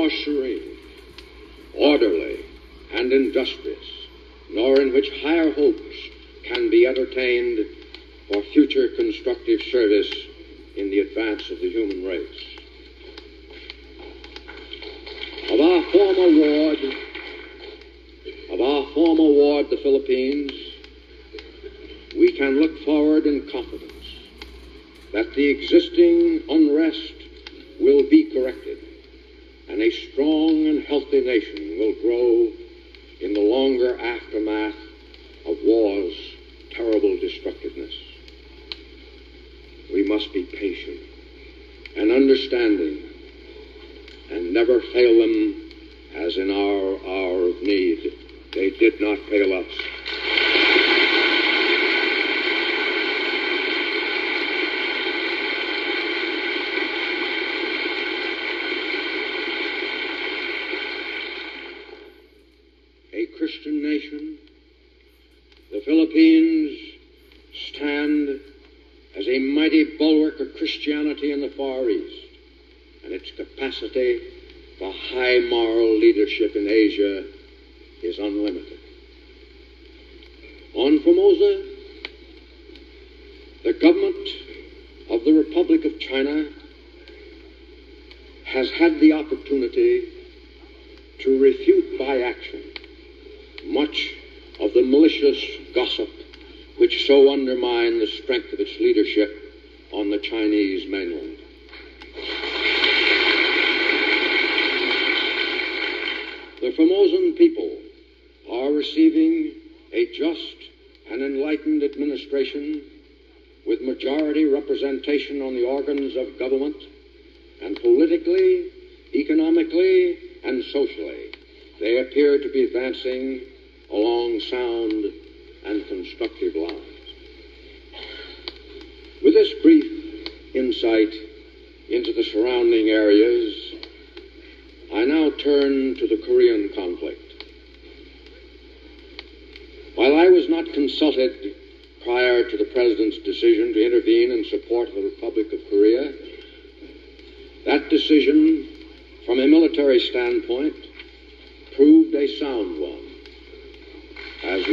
more serene, orderly, and industrious, nor in which higher hopes can be entertained for future constructive service in the advance of the human race. Of our former ward, the Philippines, we can look forward in confidence that the existing unrest will be corrected, and a strong and healthy nation will grow in the longer aftermath of war's terrible destructiveness. We must be patient and understanding and never fail them, as in our hour of need they did not fail us. A Christian nation, the Philippines stand as a mighty bulwark of Christianity in the Far East, and its capacity for high moral leadership in Asia is unlimited. On Formosa, the government of the Republic of China has had the opportunity to refute by action much of the malicious gossip which so undermine the strength of its leadership on the Chinese mainland. The Formosan people are receiving a just and enlightened administration with majority representation on the organs of government, and politically, economically, and socially, they appear to be advancing along sound and constructive lines. With this brief insight into the surrounding areas, I now turn to the Korean conflict. While I was not consulted prior to the President's decision to intervene in support of the Republic of Korea, that decision, from a military standpoint, proved a sound one, as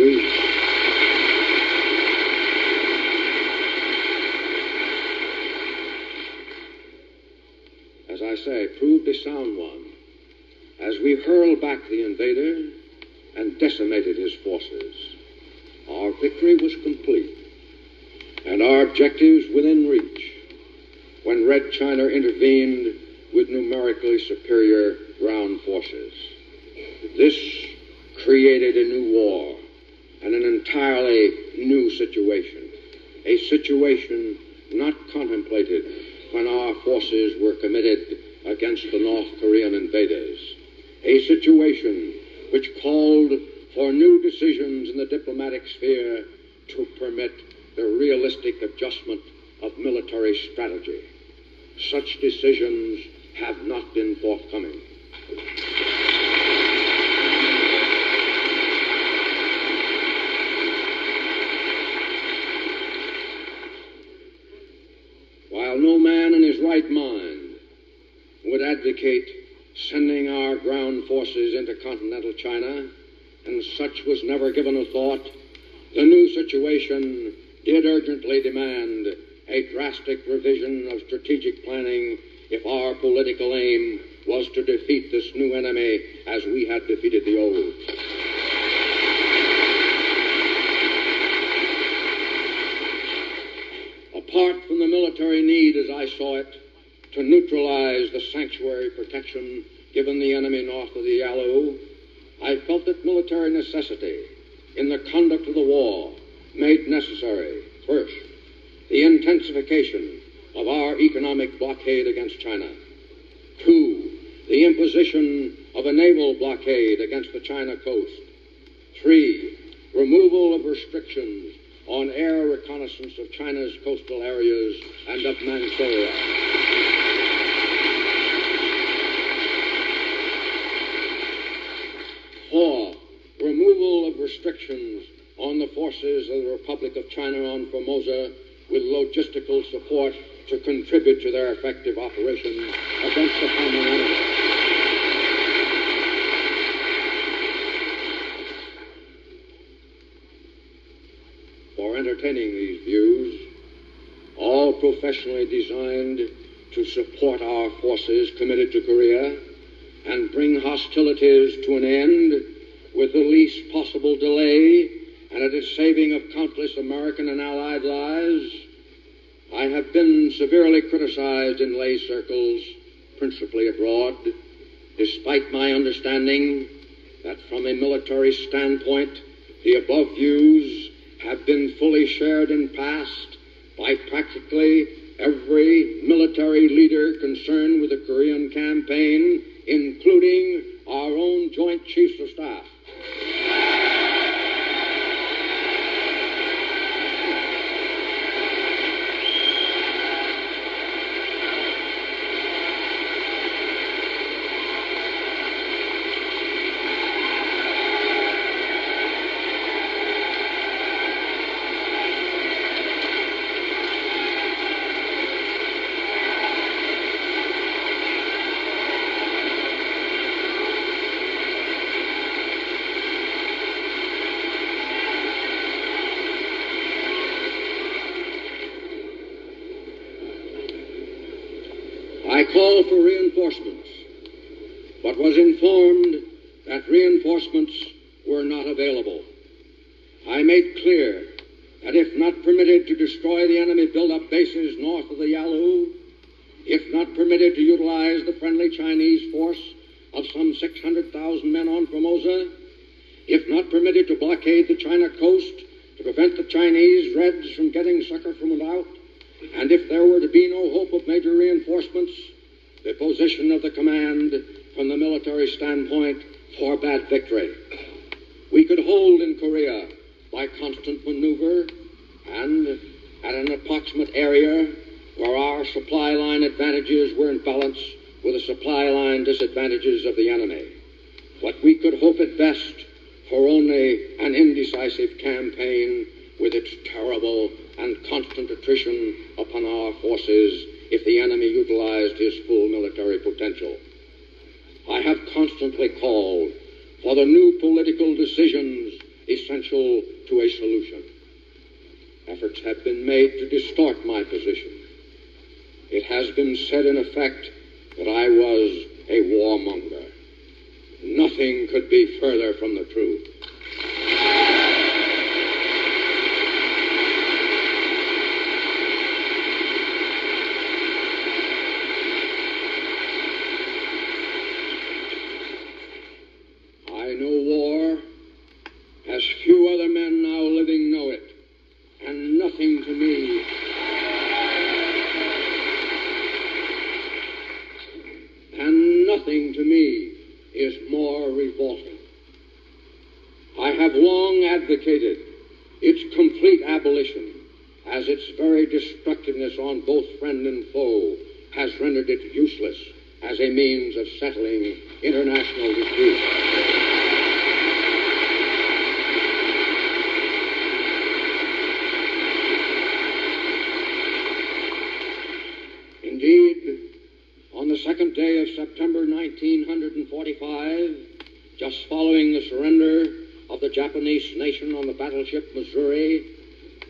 proved a sound one, as we hurled back the invader and decimated his forces. Our victory was complete, and our objectives within reach, when Red China intervened with numerically superior ground forces. This created a new war and an entirely new situation, a situation not contemplated when our forces were committed against the North Korean invaders, a situation which called for new decisions in the diplomatic sphere to permit the realistic adjustment of military strategy. Such decisions have not been forthcoming. While no man in his right mind would advocate sending our ground forces into continental China, and such was never given a thought, the new situation did urgently demand a drastic revision of strategic planning if our political aim was to defeat this new enemy as we had defeated the old. Apart from the military need, as I saw it, to neutralize the sanctuary protection given the enemy north of the Yalu, I felt that military necessity in the conduct of the war made necessary, first, the intensification of our economic blockade against China. Two, the imposition of a naval blockade against the China coast. Three, removal of restrictions on air reconnaissance of China's coastal areas and of Manchuria. Four, removal of restrictions on the forces of the Republic of China on Formosa with logistical support to contribute to their effective operations against the common enemy. entertaining these views, all professionally designed to support our forces committed to Korea and bring hostilities to an end with the least possible delay and at a saving of countless American and Allied lives, I have been severely criticized in lay circles, principally abroad, despite my understanding that from a military standpoint, the above views have been fully shared in past by practically every military leader concerned with the Korean campaign, including our own Joint Chiefs of Staff. I called for reinforcements, but was informed that reinforcements were not available. I made clear that if not permitted to destroy the enemy build-up bases north of the Yalu, if not permitted to utilize the friendly Chinese force of some 600,000 men on Formosa, if not permitted to blockade the China coast to prevent the Chinese Reds from getting succor from without, and if there were to be no hope of major reinforcements, the position of the command from the military standpoint forbade victory. We could hold in Korea by constant maneuver and at an approximate area where our supply line advantages were in balance with the supply line disadvantages of the enemy. But we could hope at best for only an indecisive campaign with its terrible and constant attrition upon our forces if the enemy utilized his full military potential. I have constantly called for the new political decisions essential to a solution. Efforts have been made to distort my position. It has been said in effect that I was a warmonger. Nothing could be further from the truth. I know war as few other men now living know it, and nothing to me is more revolting. I have long advocated its complete abolition, as its very destructiveness on both friend and foe has rendered it useless as a means of settling international disputes. Indeed, on the second day of September 1945, just following the surrender of the Japanese nation on the battleship Missouri,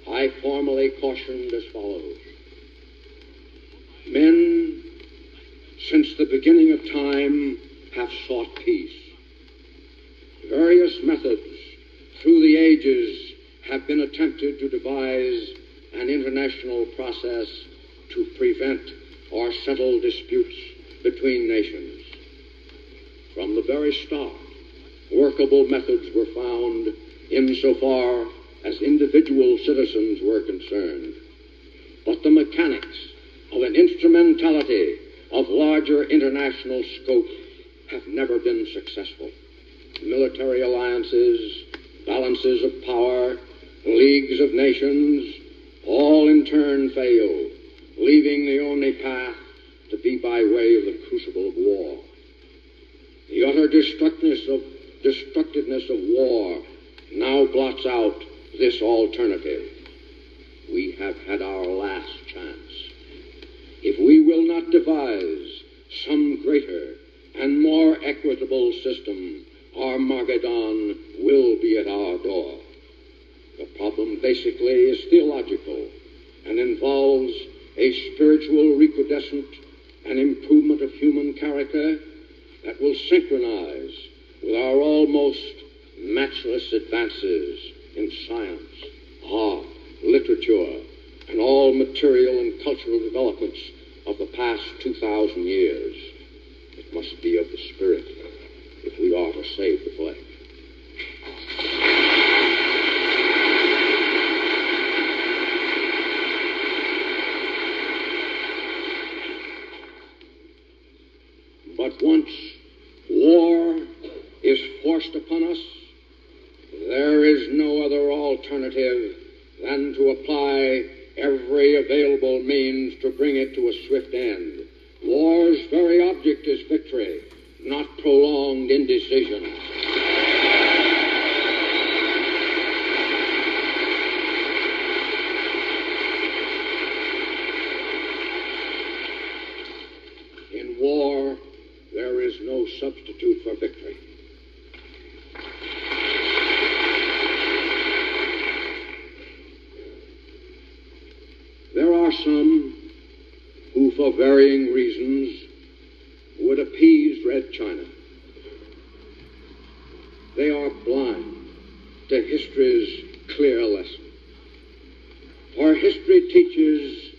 I formally cautioned as follows. Men, since the beginning of time, have sought peace. Various methods through the ages have been attempted to devise an international process to prevent or settle disputes between nations. From the very start, workable methods were found insofar as individual citizens were concerned. But the mechanics of an instrumentality of larger international scope have never been successful. Military alliances, balances of power, leagues of nations, all in turn failed, leaving the only path to be by way of the crucible of war. The utter destructiveness of war now blots out this alternative. We have had our last chance. If we will not devise some greater and more equitable system, Armageddon will be at our door. The problem basically is theological and involves a spiritual recrudescent and improvement of human character that will synchronize with our almost matchless advances in science, art, literature, and all material and cultural developments of the past 2,000 years. It must be of the spirit if we are to save the flesh. But once war is forced upon us, there is no other alternative than to apply every available means to bring it to a swift end. War's very object is victory, not prolonged indecision. In war, there is no substitute for victory. There are some who, for varying reasons, would appease Red China. They are blind to history's clear lesson. For history teaches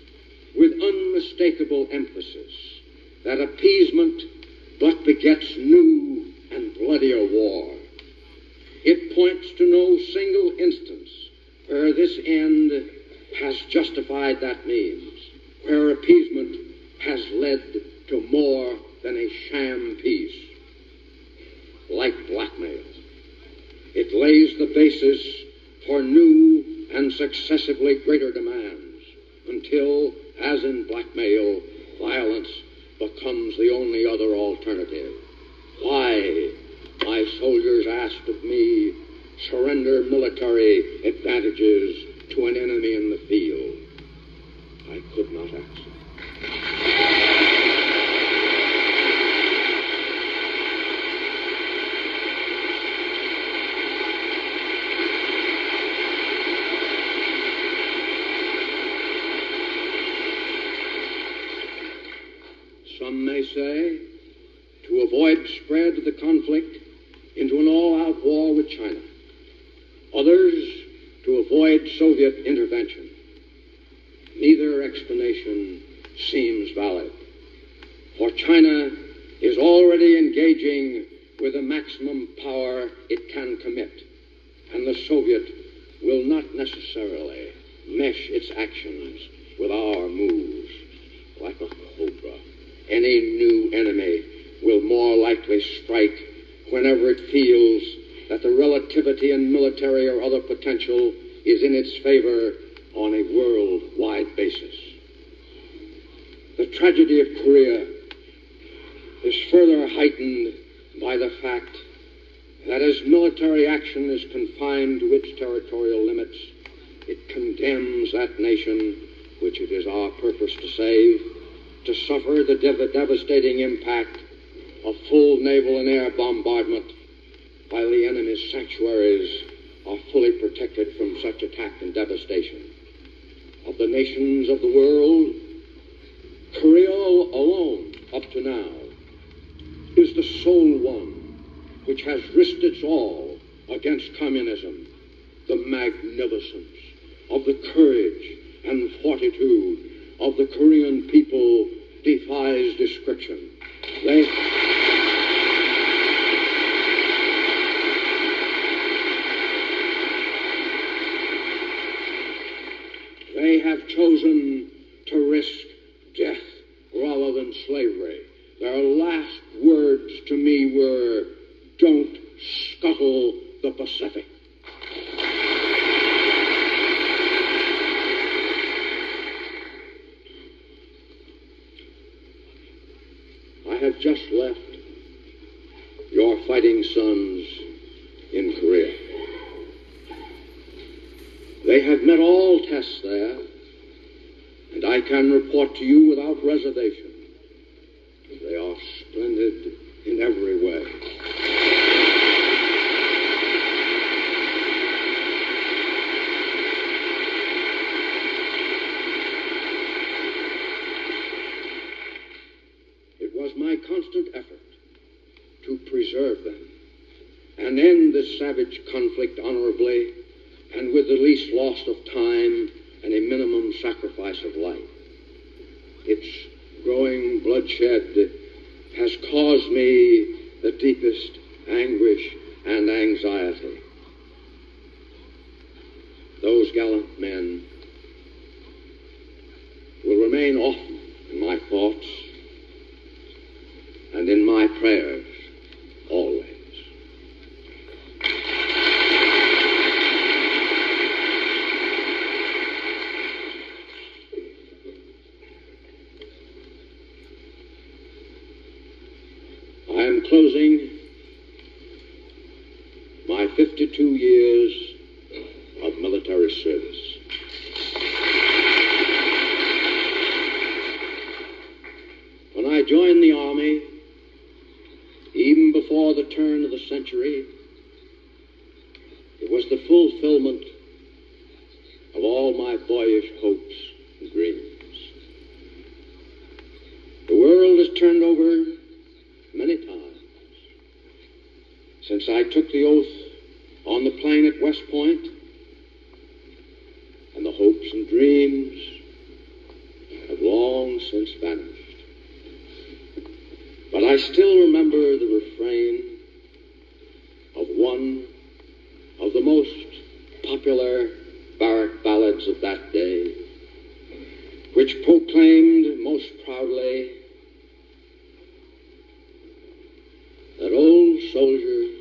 with unmistakable emphasis that appeasement but begets new and bloodier war. It points to no single instance where this end has justified that means, where appeasement has led to more than a sham peace. Like blackmail, it lays the basis for new and successively greater demands until, as in blackmail, violence becomes the only other alternative. Why, my soldiers asked of me, surrender military advantages to an enemy in the field? I could not answer. Some may say, to avoid spread of the conflict into an all-out war with China. Others, to avoid Soviet intervention. Neither explanation seems valid, for China is already engaging with the maximum power it can commit, and the Soviet will not necessarily mesh its actions with our moves. Like a cobra, any new enemy will more likely strike whenever it feels that the relativity in military or other potential is in its favor on a worldwide basis. The tragedy of Korea is further heightened by the fact that as military action is confined to its territorial limits, it condemns that nation, which it is our purpose to save, to suffer the devastating impact of full naval and air bombardment while the enemy's sanctuaries are fully protected from such attack and devastation. Of the nations of the world, Korea alone, up to now, is the sole one which has risked its all against communism. The magnificence of the courage and fortitude of the Korean people defies description. They have chosen to risk death rather than slavery. Their last words to me were, "Don't scuttle the Pacific." I have just left your fighting sons in Korea. They have met all tests there, and I can report to you without reservation, they are splendid in every way. preserve them and end this savage conflict honorably and with the least loss of time and a minimum sacrifice of life. Its growing bloodshed has caused me the deepest anguish and anxiety. Those gallant men will remain often in my thoughts and in my prayers always. I am closing my 52 years of military service. When I joined the Army, even before the turn of the century, it was the fulfillment of all my boyish hopes and dreams. The world has turned over many times since I took the oath on the plain at West Point, and the hopes and dreams have long since vanished. But I still remember the refrain of one of the most popular barrack ballads of that day, which proclaimed most proudly that old soldiers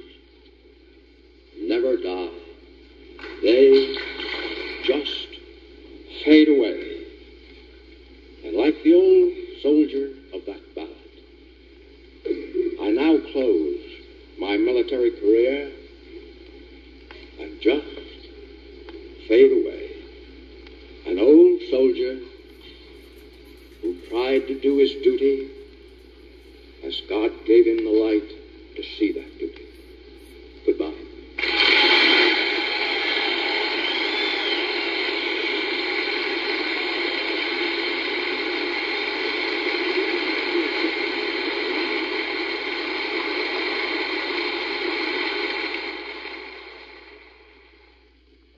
never die. They just fade away. And like the old soldier of that ballad, I now close my military career and just fade away. An old soldier who tried to do his duty as God gave him the life